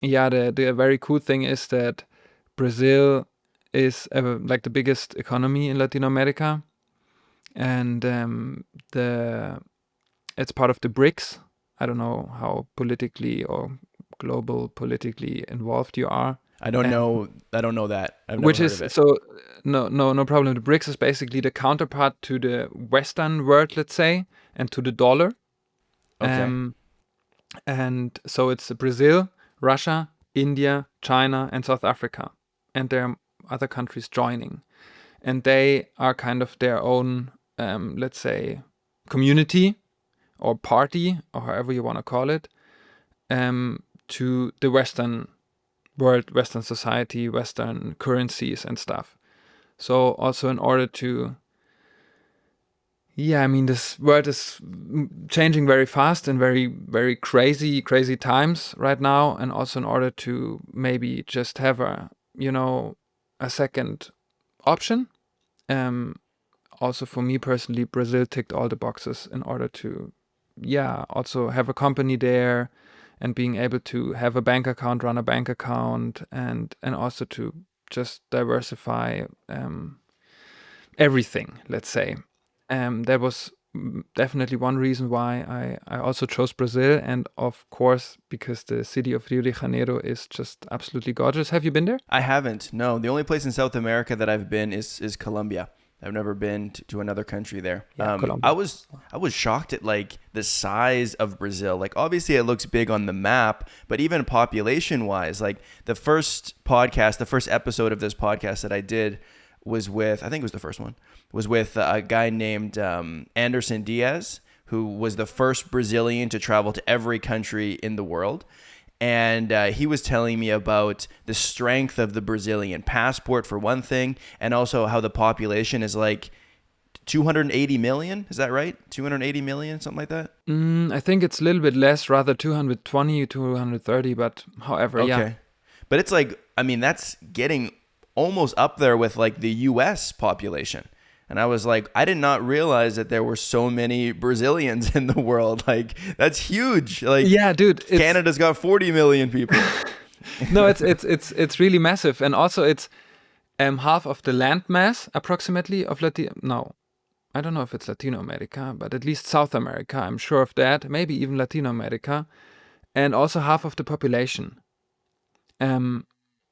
yeah, the very cool thing is that Brazil is like the biggest economy in Latin America, and the it's part of the BRICS. I don't know how politically or global politically involved you are. I don't Um, know. I don't know that. I've never which heard of is it. so no problem. The BRICS is basically the counterpart to the Western world, let's say, and to the dollar. Okay. Um, and so it's Brazil, Russia, India, China, and South Africa, and there are other countries joining, and they are kind of their own, let's say, community or party or however you want to call it, to the Western world, Western society, Western currencies and stuff. So also in order to, yeah, I mean, this world is changing very fast and very, very crazy times right now. And also in order to maybe just have a second option. Um, Also for me personally, Brazil ticked all the boxes in order to, yeah, also have a company there and being able to have a bank account, run a bank account, and also to just diversify everything, let's say. That was definitely one reason why I also chose Brazil. And of course, because the city of Rio de Janeiro is just absolutely gorgeous. Have you been there? I haven't. No, the only place in South America that I've been is Colombia. I've never been to another country there. Yeah, I Colombia. was I was shocked at like the size of Brazil. Like obviously it looks big on the map, but even population wise, like the first episode of this podcast that I did was with, I think it was the first one, was with a guy named Anderson Diaz, who was the first Brazilian to travel to every country in the world. And he was telling me about the strength of the Brazilian passport for one thing, and also how the population is like 280 million. Is that right? 280 million, something like that. I think it's a little bit less, rather 220, 230, but however, yeah. Okay, but it's like, I mean, that's getting almost up there with like the U.S. population. And I was like, I did not realize that there were so many Brazilians in the world. Like, that's huge. Like, Yeah, dude, it's Canada's got 40 million people. no, it's really massive, and also it's half of the land mass approximately of Latin. No, I don't know if it's Latino America, but at least South America. I'm sure of that. Maybe even Latino America, and also half of the population. Um,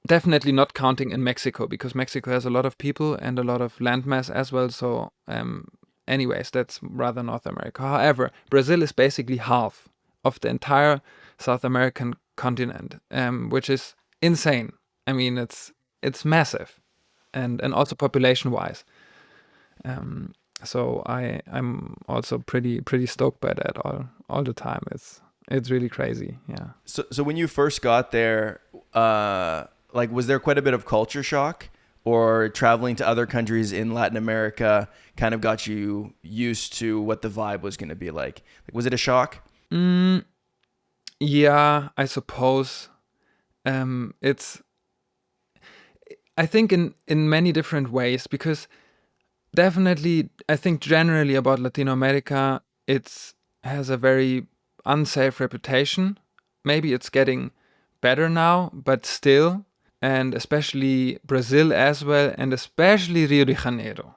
Definitely not counting in Mexico because Mexico has a lot of people and a lot of landmass as well. So, anyways, that's rather North America. However, Brazil is basically half of the entire South American continent, which is insane. I mean, it's massive, and also population wise. So I'm also pretty stoked by that all the time. It's really crazy. Yeah. So when you first got there, like was there quite a bit of culture shock, or traveling to other countries in Latin America kind of got you used to what the vibe was going to be like? Like, was it a shock? Mm, yeah, I suppose. It's I think in many different ways because definitely I think generally about Latino America it's has a very unsafe reputation. Maybe it's getting better now, but still, and especially Brazil as well, and especially Rio de Janeiro.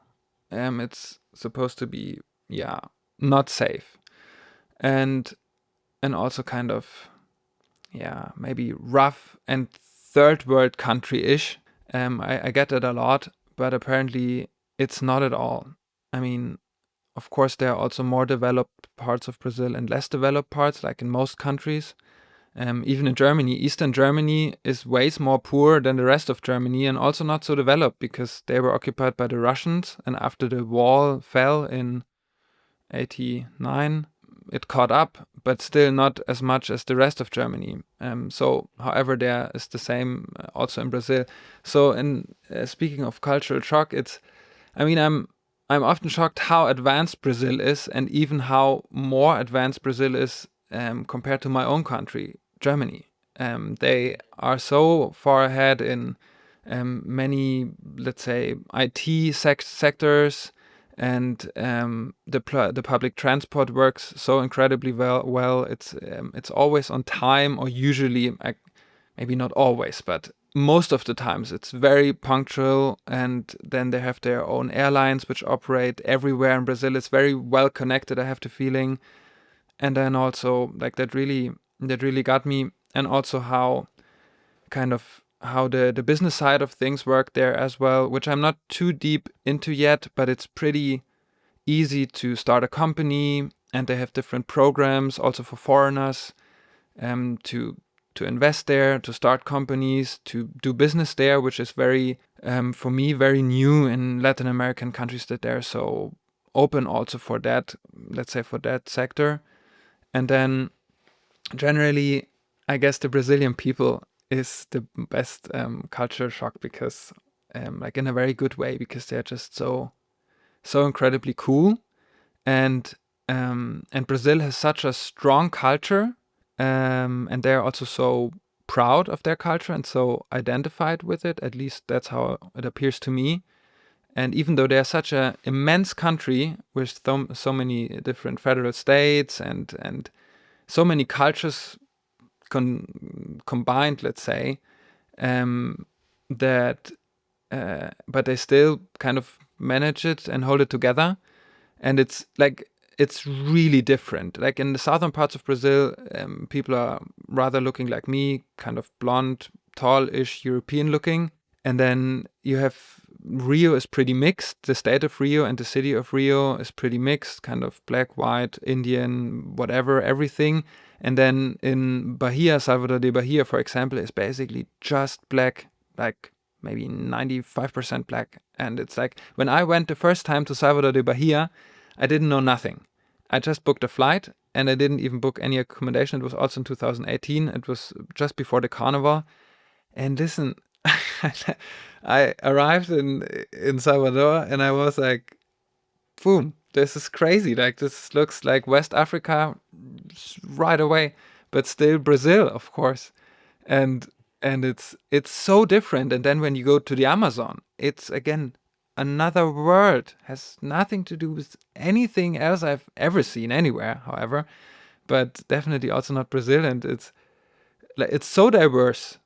It's supposed to be, yeah, not safe, and also kind of, yeah, maybe rough and third world country ish. I get that a lot, but apparently it's not at all. I mean, of course, there are also more developed parts of Brazil and less developed parts, like in most countries. Even in Germany, Eastern Germany is ways more poor than the rest of Germany and also not so developed because they were occupied by the Russians. And after the wall fell in 89, it caught up, but still not as much as the rest of Germany. So, however, there is the same also in Brazil. So, in speaking of cultural shock, I mean, I'm often shocked how advanced Brazil is, and even how more advanced Brazil is compared to my own country, Germany. They are so far ahead in many, let's say, IT sectors, and the public transport works so incredibly well. It's always on time, or usually maybe not always, but most of the times it's very punctual. And then they have their own airlines which operate everywhere in Brazil. It's very well connected, I have the feeling. And then also like that really got me. And also how kind of how the business side of things work there as well, which I'm not too deep into yet, but it's pretty easy to start a company, and they have different programs also for foreigners, to invest there, to start companies, to do business there, which is very for me very new in Latin American countries, that they're so open also for that, let's say, for that sector. And then generally, I guess the Brazilian people is the best culture shock, because like in a very good way, because they're just so incredibly cool. And Brazil has such a strong culture, and they're also so proud of their culture and so identified with it. At least that's how it appears to me. And even though they're such an immense country with so many different federal states and so many cultures combined, let's say, um, that but they still kind of manage it and hold it together. And it's really different. Like in the southern parts of Brazil, people are rather looking like me, kind of blonde, tall-ish, European looking. And then you have Rio is pretty mixed. The state of Rio and the city of Rio is pretty mixed, kind of black, white, Indian, whatever, everything. And then in Bahia, Salvador de Bahia, for example, is basically just black, like maybe 95% black. And it's like when I went the first time to Salvador de Bahia, I didn't know nothing. I just booked a flight, and I didn't even book any accommodation. It was also in 2018. It was just before the carnival. And listen, I arrived in Salvador, and I was like, boom, this is crazy. Like, this looks like West Africa right away, but still Brazil, of course. And it's so different. And then when you go to the Amazon, it's again another world. Has nothing to do with anything else I've ever seen anywhere, however, but definitely also not Brazil. And it's so diverse,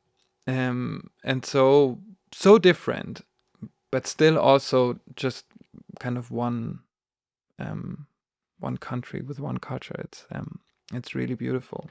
and so different, but still also just kind of um one country with one culture. It's really beautiful.